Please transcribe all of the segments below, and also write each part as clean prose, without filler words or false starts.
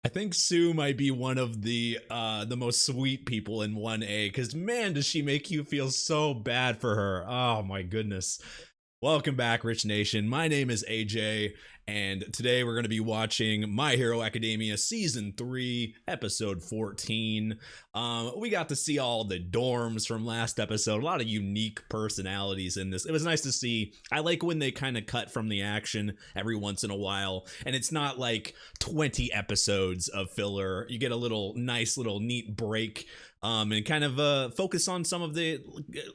I think Sue might be one of the most sweet people in 1A, because man, does she make you feel so bad for her. Oh my goodness. Welcome back, Rich Nation. My name is AJ, and today we're going to be watching My Hero Academia Season 3, Episode 14. We got to see all the dorms from last episode, a lot of unique personalities in this. It was nice to see. I like when they kind of cut from the action every once in a while, and it's not like 20 episodes of filler. You get a little nice little neat break. And kind of focus on some of the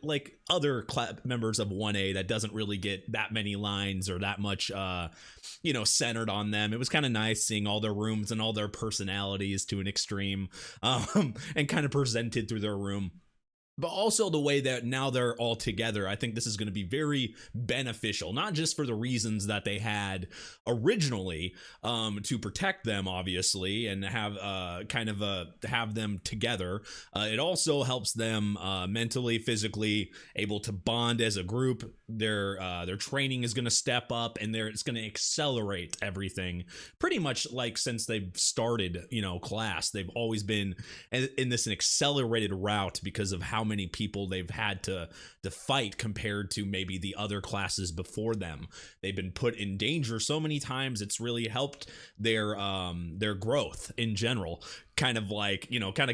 like other members of 1A that doesn't really get that many lines or that much, centered on them. It was kind of nice seeing all their rooms and all their personalities to an extreme, and kind of presented through their room. But also the way that now they're all together, I think this is going to be very beneficial, not just for the reasons that they had originally, to protect them, obviously, and have have them together. It also helps them mentally, physically, able to bond as a group. Their training is going to step up, and it's going to accelerate everything. Pretty much like since they've started, class, they've always been in this accelerated route because of how many people they've had to fight compared to maybe the other classes before them. They've been put in danger so many times. It's really helped their growth in general, kind of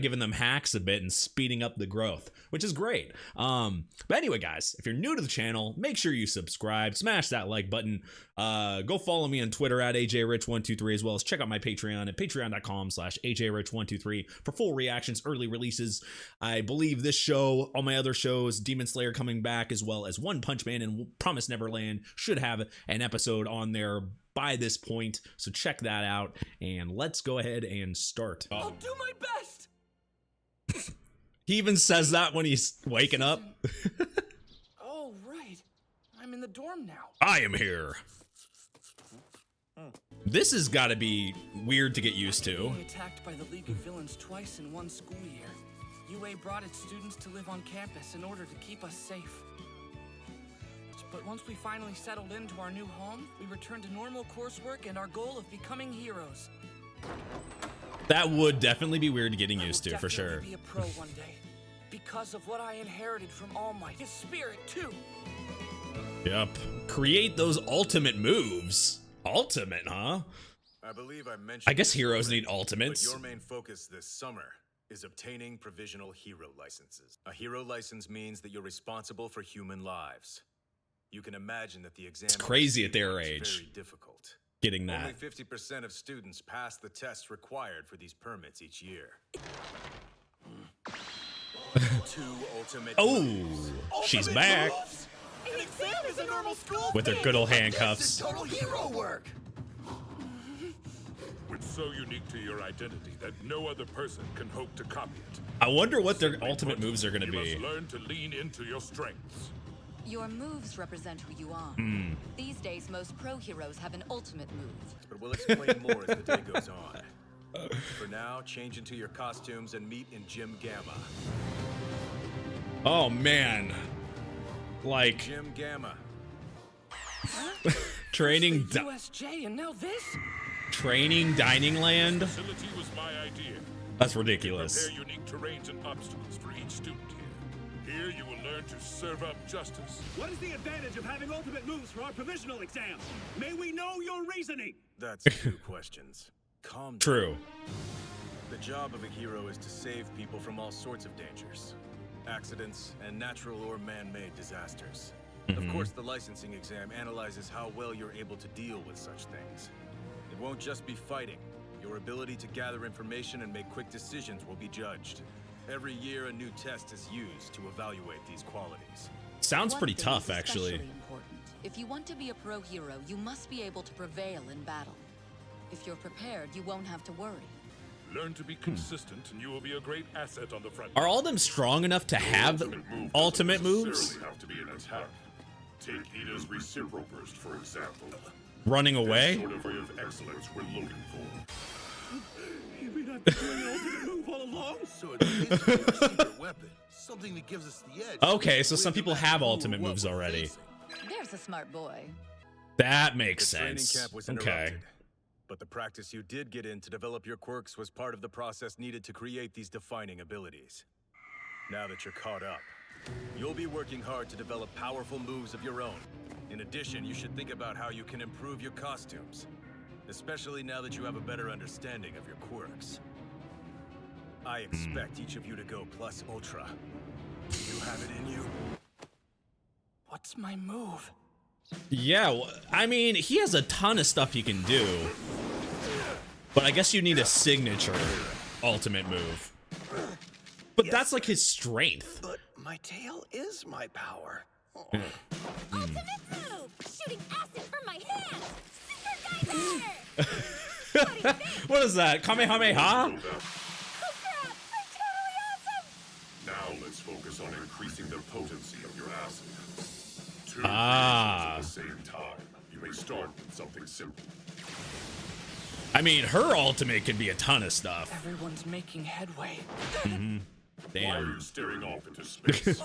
giving them hacks a bit and speeding up the growth, which is great. But anyway, guys, if you're new to the channel, make sure you subscribe, smash that like button, go follow me on Twitter at ajrich123, as well as check out my Patreon at patreon.com/ajrich123 for full reactions, early releases. I believe this show, all my other shows, Demon Slayer coming back, as well as One Punch Man and Promised Neverland, should have an episode on there by this point, so check that out, and let's go ahead and start. I'll do my best. He even says that when he's waking up. Oh, right. I'm in the dorm now. I am here. This has got to be weird to get used to. Being attacked by the League of Villains twice in one school year. UA brought its students to live on campus in order to keep us safe. But once we finally settled into our new home, we returned to normal coursework and our goal of becoming heroes. That would definitely be weird getting used to, for sure. I will definitely be a pro one day, because of what I inherited from All Might, his spirit too. Yep. Create those ultimate moves. Ultimate, huh? I believe I mentioned. I guess heroes need ultimates. But your main focus this summer is obtaining provisional hero licenses. A hero license means that you're responsible for human lives. You can imagine that the exam. It's crazy at their is age. Very difficult. Getting that. Only 50% of students pass the tests required for these permits each year. 2 ultimate. Oh, moves. she's Ultimate back moves? An exam is a normal school with her thing. good old This handcuffs. is total hero work. It's so unique to your identity that no other person can hope to copy it. I wonder what their ultimate moves are going to You be. must learn to lean into your strengths. Your moves represent who you are. These days, most pro heroes have an ultimate move. But we'll explain more as the day goes on. For now, change into your costumes and meet in Gym Gamma. Oh man, like Gym Gamma. training, USJ and now this? training dining land. Facility was my idea. That's ridiculous. Prepare unique terrains and obstacles for each student here. Here you will learn to serve up justice. What is the advantage of having ultimate moves for our provisional exam? May we know your reasoning? That's 2 questions. Calm down. True. The job of a hero is to save people from all sorts of dangers. Accidents and natural or man-made disasters. Of course, the licensing exam analyzes how well you're able to deal with such things. It won't just be fighting. Your ability to gather information and make quick decisions will be judged. Every year, a new test is used to evaluate these qualities. Sounds One pretty thing tough, is actually. especially important. If you want to be a pro hero, you must be able to prevail in battle. If you're prepared, you won't have to worry. Learn to be consistent and you will be a great asset on the front. Are all of them strong enough to have ultimate moves? Have to be an attack. Take Ida's reciprocal burst, for example. Running away? Sort of way of excellence we're looking for. You mean I've been doing an ultimate move all along? So it's basically a secret weapon, something that gives us the edge. Okay, so some people have ultimate moves already. There's a smart boy. That makes The training sense. camp was Okay. interrupted. But the practice you did get in to develop your quirks was part of the process needed to create these defining abilities. Now that you're caught up, you'll be working hard to develop powerful moves of your own. In addition, you should think about how you can improve your costumes, especially now that you have a better understanding of your quirks. I expect each of you to go plus ultra. You have it in you. What's my move? Yeah, I mean, he has a ton of stuff he can do. But I guess you need a signature ultimate move. But that's like his strength. But my tail is my power. Ultimate move! Shooting acid from my hand! Super Geyser! What do you think? What is that? Kamehameha? Oh crap! I'm totally awesome! Now let's focus on increasing the potency of your acid. Two Ah. reactions at the same time. You may start with something simple. I mean, her ultimate could be a ton of stuff. Everyone's making headway. Why are Damn. you staring off into space?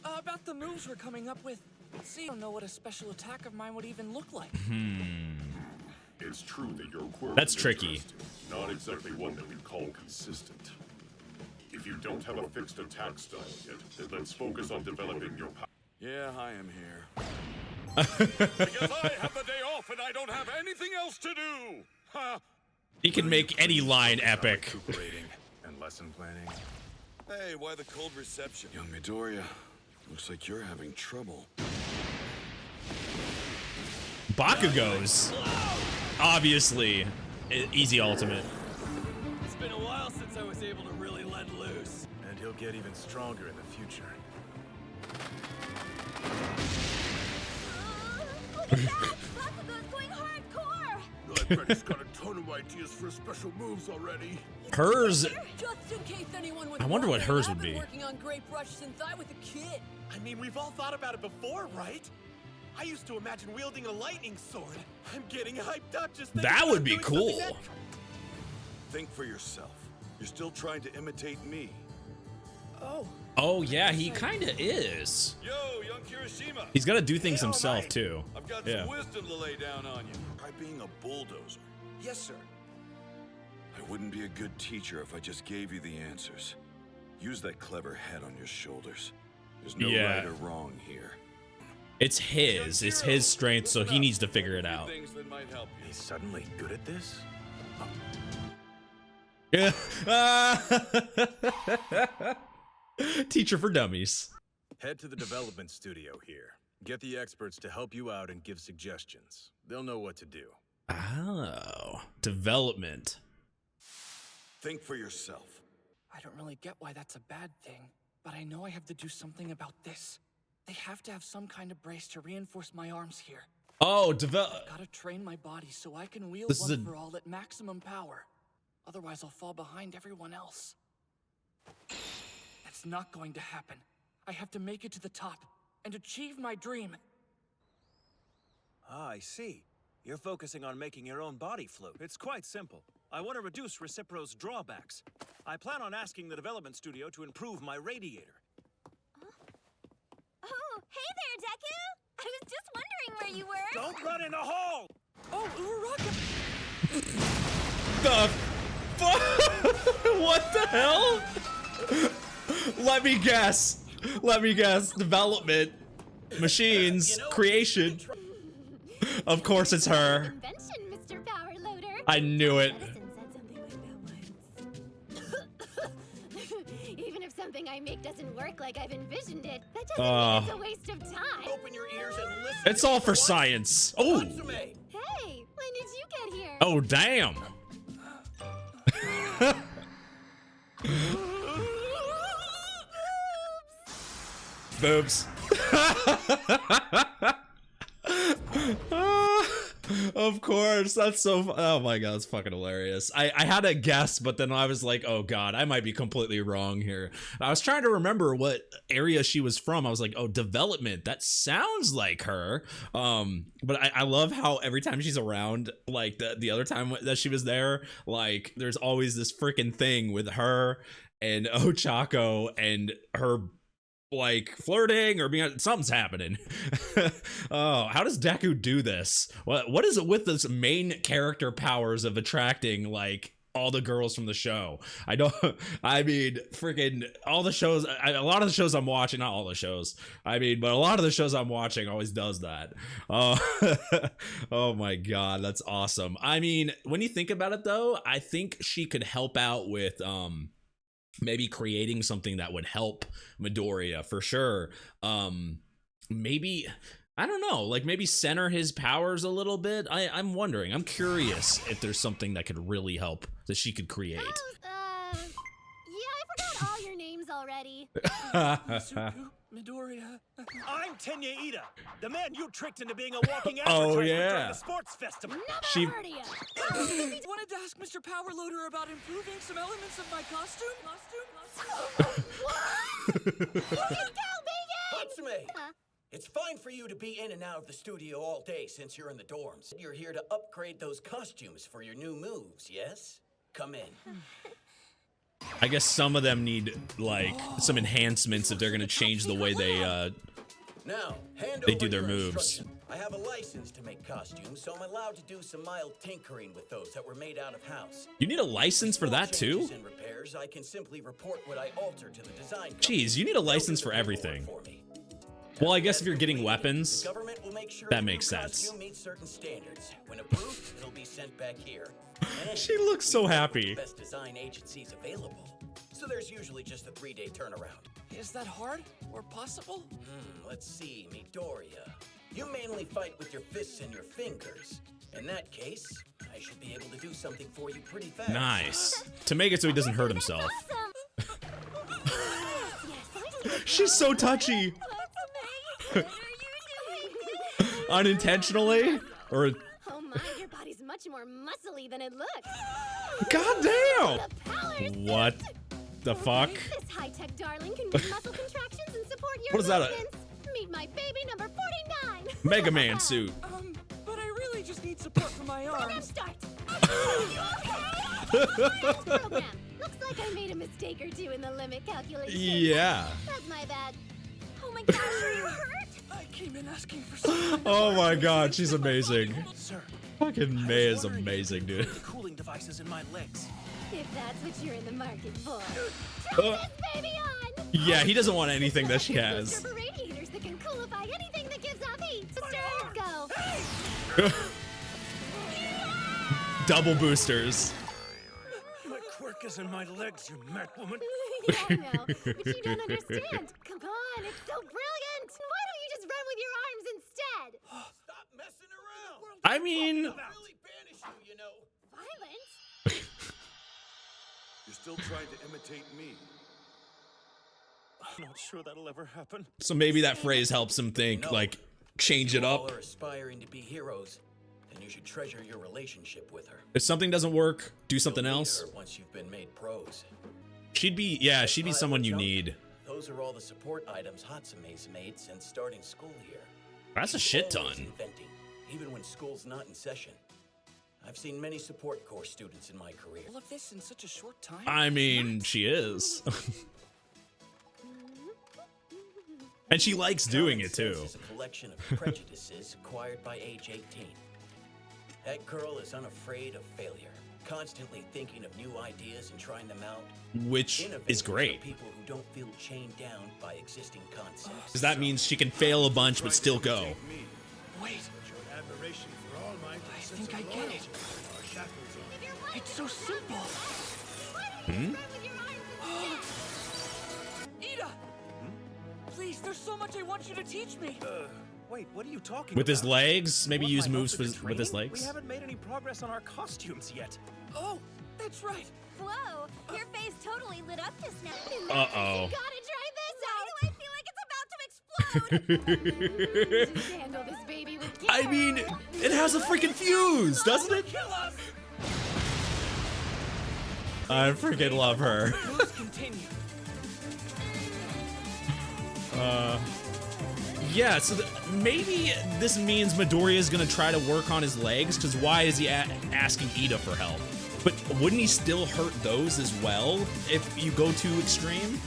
About the moves we're coming up with. See, I don't know what a special attack of mine would even look like. It's true that your quirk That's is tricky. interesting, not exactly one that we'd call consistent. If you don't have a fixed attack style yet, then let's focus on developing your power. Yeah, I am here. Because I have the day off and I don't have anything else to do! Ha! He can make any line epic. Recuperating and lesson planning. Hey, why the cold reception? Young Midoriya, looks like you're having trouble. Bakugo's obviously easy ultimate. It's been a while since I was able to really let loose. And he'll get even stronger in the future. Look at that! Bakugo's going hardcore! I bet he's got a ton of ideas for special moves already. Hers, Just in case anyone was I wonder what wondering, hers I've would been be. working on Great Brush since I was a kid. I mean, we've all thought about it before, right? I used to imagine wielding a lightning sword. I'm getting hyped up just thinking that about would be doing something cool. that- Think for yourself. You're still trying to imitate me. Oh yeah, he kind of is. Yo, young Kirishima. He's got to do things Hey, all himself right. too. I've got Yeah. some wisdom to lay down on you. Try being a bulldozer. Yes, sir. I wouldn't be a good teacher if I just gave you the answers. Use that clever head on your shoulders. There's no Yeah. right or wrong here. It's his strength, so he needs to figure it out. Things that might help you. He's suddenly good at this? Yeah. Teacher for dummies. Head to the development studio here. Get the experts to help you out and give suggestions. They'll know what to do. Oh, development. Think for yourself. I don't really get why that's a bad thing, but I know I have to do something about this. They have to have some kind of brace to reinforce my arms here. Oh, develop. Gotta train my body so I can wield This is one a- for all at maximum power. Otherwise, I'll fall behind everyone else. That's not going to happen. I have to make it to the top and achieve my dream. Ah, I see. You're focusing on making your own body float. It's quite simple. I want to reduce Recipro's drawbacks. I plan on asking the development studio to improve my radiator. Oh, hey there, Deku! I was just wondering where you were. Don't run in the hole! Oh, Uraraka! The fuck? What the hell? Let me guess. Development, machines, creation. Of course, it's her. Invention, Mr. Power Loader. I knew it. Edison said something like that once. Even if something I make doesn't work like I've envisioned it, that doesn't mean it's a waste of time. Open your ears and listen. It's all for science. Oh. Hey, when did you get here? Oh, damn. Boobs. Of course, that's so. Oh my god, it's fucking hilarious. I had a guess, but then I was like, oh god, I might be completely wrong here. I was trying to remember what area she was from. I was like, oh, development. That sounds like her. But I love how every time she's around, like the other time that she was there, like there's always this freaking thing with her and Ochako and her like flirting or being something's happening. Oh, how does Deku do this? What is it with this main character powers of attracting like all the girls from the show? I mean, freaking all the shows, a lot of the shows I'm watching, not all the shows, I mean, but a lot of the shows I'm watching always does that. Oh my god, that's awesome. I mean, when you think about it though, I think she could help out with maybe creating something that would help Midoriya for sure. Maybe, I don't know, like maybe center his powers a little bit. I'm wondering, I'm curious if there's something that could really help that she could create. Yeah, I forgot all your names already. Mitsuku, Midoriya. I'm Tenya Ida, the man you tricked into being a walking Oh, advertisement yeah. during the sports festival. She Wanted to ask Mr. Powerloader about improving some elements of my costume. Hatsume! It's fine for you to be in and out of the studio all day since you're in the dorms. You're here to upgrade those costumes for your new moves, yes? Come in. I guess some of them need like some enhancements if they're gonna change the way they Now, hand they over do their your moves. instruction. I have a license to make costumes, so I'm allowed to do some mild tinkering with those that were made out of house. You need a license for that too? Changes and repairs, I can simply report what I alter to the design. Jeez, you need a license for everything. Well, I guess if you're getting weapons, that makes sense. Meets certain standards. When approved, it'll be sent back here. She looks so happy. Best design agencies available. So there's usually just a 3-day turnaround. Is that hard or possible? Let's see, Midoriya. You mainly fight with your fists and your fingers. In that case, I should be able to do something for you pretty fast. Nice. To make it so he doesn't hurt himself. She's so touchy. Unintentionally? Or Oh my, your body's much more muscly than it looks. God damn! What the fuck? This high-tech darling can do muscle contractions and support your What is that, movements. Meet my baby number 49. Mega Man suit. But I really just need support for my arms. Start. Program. Looks like I made a mistake or two in the limit calculation. Yeah. That's my bad. Oh my gosh, are you hurt? I came in asking for something. Oh my god, she's amazing. Sir, Fucking Mei is amazing, dude. cooling devices in my legs. If that's what you're in the market for. Try this baby on! Yeah, he doesn't want anything that she has. For radiators that can coolify anything that gives off heat. Sister, go! Double boosters. My quirk is in my legs, you mad woman. Yeah, I know, but you don't understand. Come on, it's so brilliant! Why don't you just run with your arms instead? Stop messing around. I mean, Really banish you, you know. Violence? You're still trying to imitate me. I'm not sure that'll ever happen. so maybe that phrase helps him think, like, change it All up. are aspiring to be heroes, and you should treasure your relationship with her. If something doesn't work, do something You'll need else. her once you've been made pros. She'd be someone you need. Those are all the support items Hatsume's made since starting school here. That's a shit Always ton. inventing, even when school's not in session. I've seen many support course students in my career. All of this in such a short time? I mean, she is. And she likes doing it too. Common sense is a collection of prejudices acquired by age 18. That girl is unafraid of failure, constantly thinking of new ideas and trying them out. Which is Innovators great. are people who don't feel chained down by existing concepts. Because that means she can fail a bunch but still go. Wait, Admiration for all my I think I get it. It's so simple. Hmm? Ida! Please, there's so much I want you to teach me. Wait, what are you talking With about? his legs? Maybe Want use my help moves with the with his training? legs? We haven't made any progress on our costumes yet. Oh, that's right. Whoa, your face totally lit up just now. Uh-oh. You gotta try this out. Why do I feel like it's about to explode? Just handle this baby with care. I mean, it has a freaking fuse, doesn't it? Kill us! I freaking love her. Moves continue. Yeah, so maybe this means Midoriya is gonna try to work on his legs, because why is he asking Ida for help? But wouldn't he still hurt those as well if you go too extreme?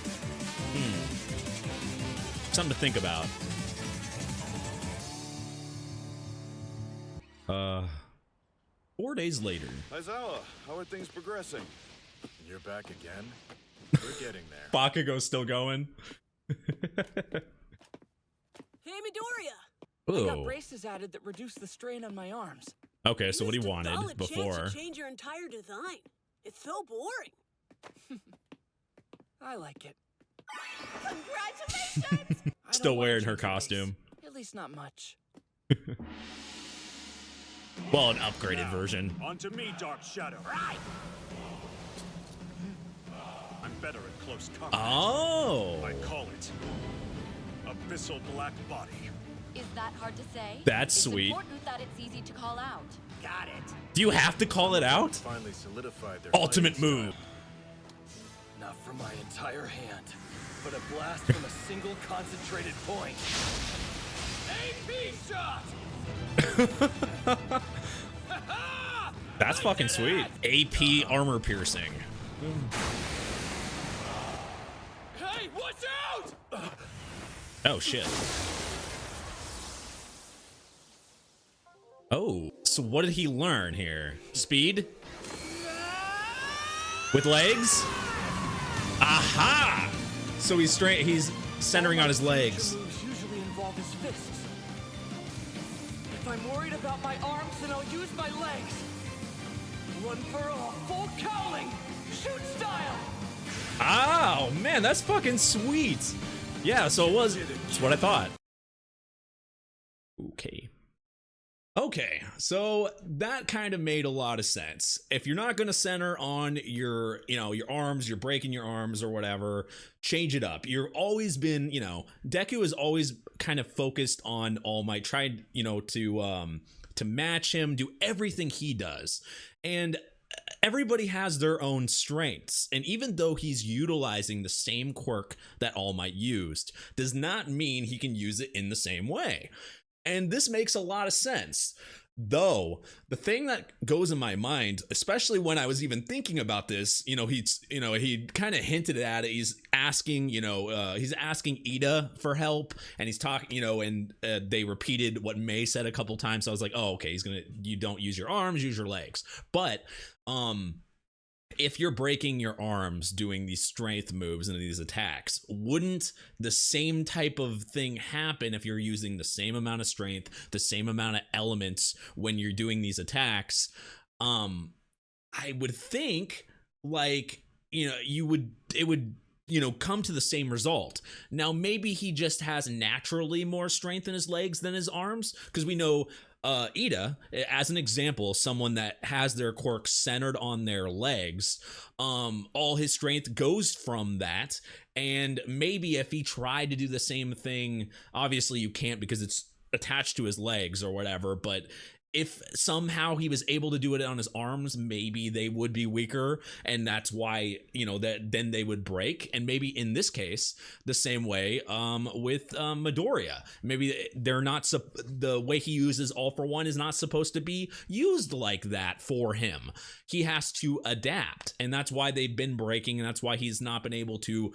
Something to think about. 4 days later. Aizawa, how are things progressing? You're back again? We're getting there. Bakugo's still going. Hey, Midoriya! I got braces added that reduce the strain on my arms. Okay, so what he Missed a wanted solid before. chance to change your entire design. It's so boring. I like it. Congratulations! Still wearing her costume. At least not much. Well, an upgraded version. On to me, Dark Shadow. Right. I'm better at close combat. Oh. I call it Abyssal Black Body. Is that hard to say? That's it's sweet. It's important that it's easy to call out. Got it. Do you have to call it out? Finally solidified their Ultimate fighting move. Not from my entire hand, but a blast from a single concentrated point. AP shot! That's fucking sweet. AP armor piercing. Hey, watch out! Oh shit. Oh, so what did he learn here? Speed? With legs? Aha! So he's centering on his legs. Moves usually involve his fists. If I'm worried about my arms, then I'll use my legs. One for all, full cowling, shoot style. Oh man, that's fucking sweet. Yeah, so it was. That's what I thought. Okay, so that kind of made a lot of sense. If you're not going to center on your arms, you're breaking your arms or whatever, change it up. You've always been, Deku has always kind of focused on All Might, tried, to match him, do everything he does. And everybody has their own strengths. And even though he's utilizing the same quirk that All Might used, does not mean he can use it in the same way. And this makes a lot of sense. Though the thing that goes in my mind, especially when I was even thinking about this, he kind of hinted at it. He's asking, he's asking Ida for help, and he's talking, and they repeated what Mei said a couple times. So I was like, oh, okay, you don't use your arms, use your legs. But, if you're breaking your arms doing these strength moves and these attacks, wouldn't the same type of thing happen if you're using the same amount of strength, the same amount of elements when you're doing these attacks? I would think it would come to the same result. Now, maybe he just has naturally more strength in his legs than his arms, because we know Ida, as an example, someone that has their quirk centered on their legs, all his strength goes from that. And maybe if he tried to do the same thing, obviously you can't because it's attached to his legs or whatever, but if somehow he was able to do it on his arms, maybe they would be weaker, and that's why, that then they would break. And maybe in this case, the same way with Midoriya, maybe they're not the way he uses All for One is not supposed to be used like that for him. He has to adapt, and that's why they've been breaking, and that's why he's not been able to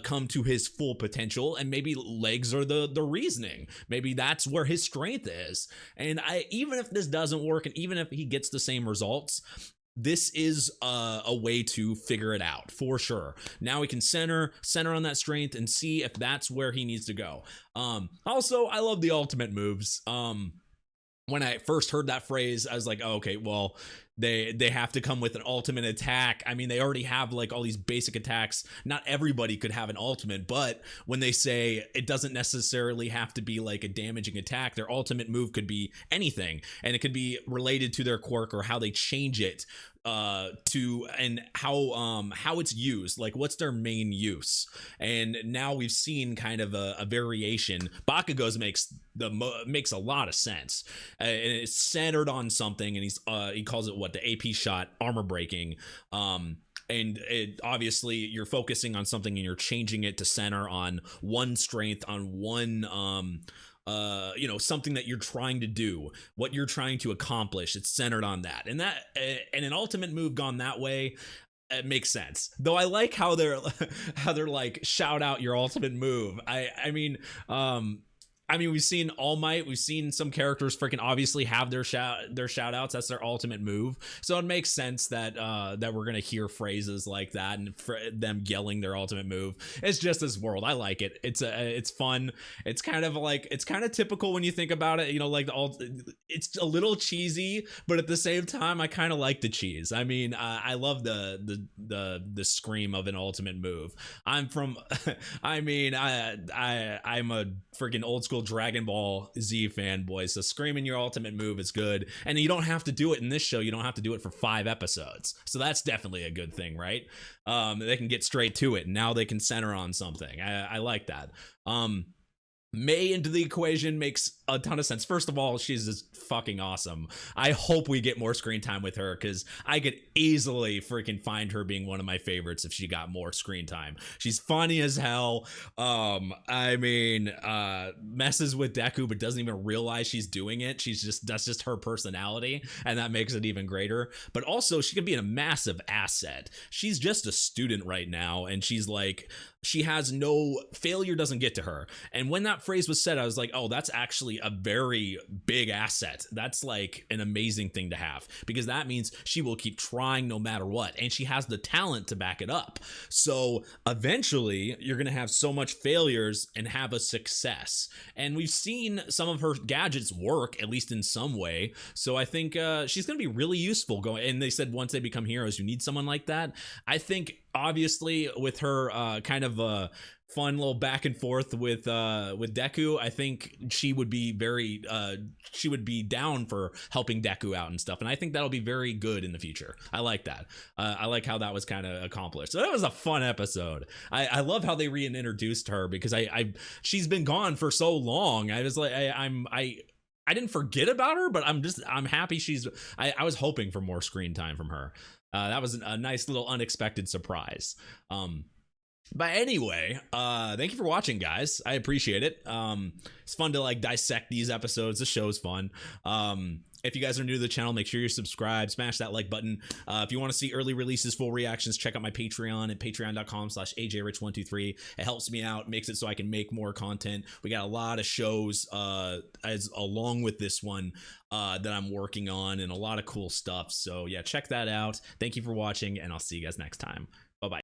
come to his full potential. And maybe legs are the reasoning. Maybe that's where his strength is. And even if this doesn't work, and even if he gets the same results, this is a way to figure it out for sure. Now we can center on that strength and see if that's where he needs to go. Also, I love the ultimate moves. When I first heard that phrase, I was like, oh, okay, well, they have to come with an ultimate attack. I mean, they already have all these basic attacks. Not everybody could have an ultimate, but when they say it doesn't necessarily have to be a damaging attack, their ultimate move could be anything, and it could be related to their quirk or how they change it and how it's used, what's their main use. And now we've seen kind of a variation. Bakugo's makes a lot of sense, and it's centered on something, and he calls it the AP shot, armor breaking. And obviously you're focusing on something and you're changing it to center on one strength, on one something that you're trying to do, what you're trying to accomplish. It's centered on that, and an ultimate move gone that way, it makes sense. Though I like how they're like, shout out your ultimate move. I mean, we've seen All Might, we've seen some characters freaking obviously have their shout outs. That's their ultimate move. So it makes sense that that we're gonna hear phrases like that and them yelling their ultimate move. It's just this world. I like it. It's fun. It's kind of typical when you think about it. You know, like it's a little cheesy, but at the same time, I kind of like the cheese. I mean, I love the scream of an ultimate move. I'm a freaking old school Dragon Ball Z fanboy, so screaming your ultimate move is good, and you don't have to do it in this show. You don't have to do it for 5 episodes, so that's definitely a good thing, right? They can get straight to it, and now they can center on something. I like that. MEI into the equation makes a ton of sense. First of all, she's just fucking awesome. I hope we get more screen time with her, because I could easily freaking find her being one of my favorites if she got more screen time. She's funny as hell. Messes with Deku but doesn't even realize she's doing it. That's just her personality, and that makes it even greater. But also, she can be a massive asset. She's just a student right now, and she's like, she has no failure, doesn't get to her. And when that phrase was said, I was like, oh, that's actually a very big asset. That's like an amazing thing to have, because that means she will keep trying no matter what, and she has the talent to back it up. So eventually you're going to have so much failures and have a success. And we've seen some of her gadgets work, at least in some way. So I think she's going to be really useful going. And they said once they become heroes, you need someone like that. I think obviously with her kind of fun little back and forth with Deku, I think she would be down for helping Deku out and stuff, and I think that'll be very good in the future. I like that. I like how that was kind of accomplished. So that was a fun episode. I love how they reintroduced her, because she's been gone for so long. I was like, I didn't forget about her, but I'm happy I was hoping for more screen time from her. That was a nice little unexpected surprise. But anyway, thank you for watching, guys. I appreciate it. It's fun to like dissect these episodes. The show's fun. If you guys are new to the channel, make sure you're subscribed, smash that like button. If you want to see early releases, full reactions, check out my Patreon at patreon.com/ajrich123. It helps me out, makes it so I can make more content. We got a lot of shows along with this one that I'm working on, and a lot of cool stuff. So yeah, check that out. Thank you for watching, and I'll see you guys next time. Bye-bye.